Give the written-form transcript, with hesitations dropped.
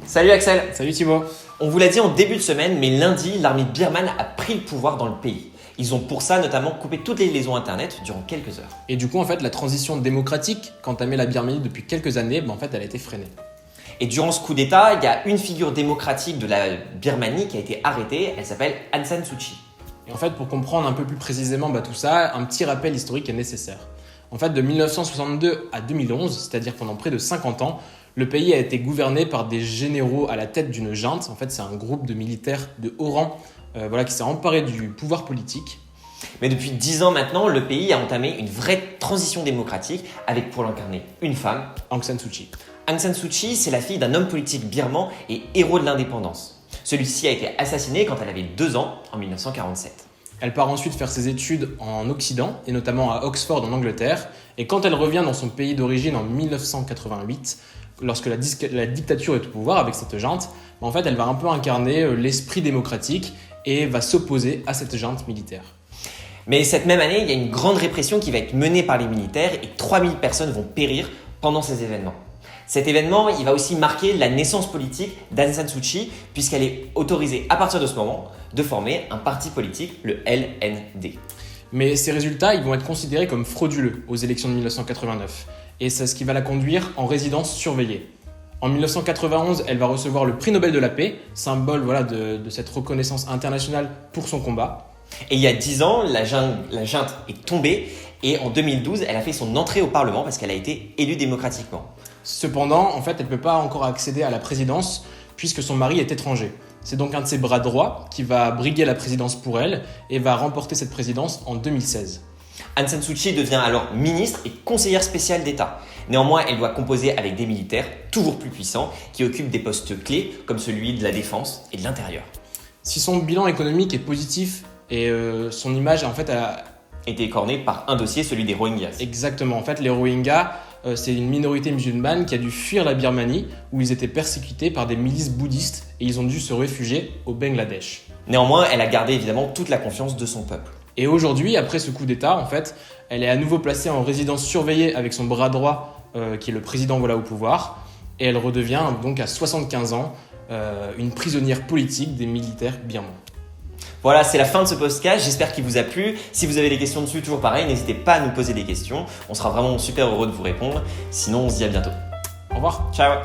Salut Axel. Salut Thibaut. On vous l'a dit en début de semaine, mais lundi, l'armée birmane a pris le pouvoir dans le pays. Ils ont pour ça notamment coupé toutes les liaisons internet durant quelques heures. Et du coup, en fait, la transition démocratique qu'entamait la Birmanie depuis quelques années, en fait, elle a été freinée. Et durant ce coup d'État, il y a une figure démocratique de la Birmanie qui a été arrêtée. Elle s'appelle Aung San Suu Kyi. Et en fait, pour comprendre un peu plus précisément tout ça, un petit rappel historique est nécessaire. En fait, de 1962 à 2011, c'est-à-dire pendant près de 50 ans, le pays a été gouverné par des généraux à la tête d'une junte. En fait, c'est un groupe de militaires de haut rang qui s'est emparé du pouvoir politique. Mais depuis 10 ans maintenant, le pays a entamé une vraie transition démocratique avec pour l'incarner une femme, Aung San Suu Kyi. Aung San Suu Kyi, c'est la fille d'un homme politique birman et héros de l'indépendance. Celui-ci a été assassiné quand elle avait 2 ans, en 1947. Elle part ensuite faire ses études en Occident, et notamment à Oxford en Angleterre. Et quand elle revient dans son pays d'origine en 1988, lorsque la dictature est au pouvoir avec cette junte, en fait, elle va un peu incarner l'esprit démocratique et va s'opposer à cette junte militaire. Mais cette même année, il y a une grande répression qui va être menée par les militaires et 3000 personnes vont périr pendant ces événements. Cet événement, il va aussi marquer la naissance politique d'Aung San Suu Kyi puisqu'elle est autorisée à partir de ce moment de former un parti politique, le LND. Mais ces résultats, ils vont être considérés comme frauduleux aux élections de 1989. Et c'est ce qui va la conduire en résidence surveillée. En 1991, elle va recevoir le prix Nobel de la paix, symbole de cette reconnaissance internationale pour son combat. Et il y a 10 ans, la junte est tombée et en 2012, elle a fait son entrée au Parlement parce qu'elle a été élue démocratiquement. Cependant, en fait, elle ne peut pas encore accéder à la présidence puisque son mari est étranger. C'est donc un de ses bras droits qui va briguer la présidence pour elle et va remporter cette présidence en 2016. Aung San Suu Kyi devient alors ministre et conseillère spéciale d'État. Néanmoins, elle doit composer avec des militaires toujours plus puissants qui occupent des postes clés comme celui de la défense et de l'intérieur. Si son bilan économique est positif et son image en fait a été écorné par un dossier, celui des Rohingyas. Exactement. En fait, les Rohingyas, c'est une minorité musulmane qui a dû fuir la Birmanie où ils étaient persécutés par des milices bouddhistes et ils ont dû se réfugier au Bangladesh. Néanmoins, elle a gardé évidemment toute la confiance de son peuple. Et aujourd'hui, après ce coup d'État, en fait, elle est à nouveau placée en résidence surveillée avec son bras droit qui est le président au pouvoir et elle redevient donc à 75 ans une prisonnière politique des militaires birmans. Voilà, c'est la fin de ce podcast. J'espère qu'il vous a plu. Si vous avez des questions dessus, toujours pareil, n'hésitez pas à nous poser des questions. On sera vraiment super heureux de vous répondre. Sinon, on se dit à bientôt. Au revoir. Ciao.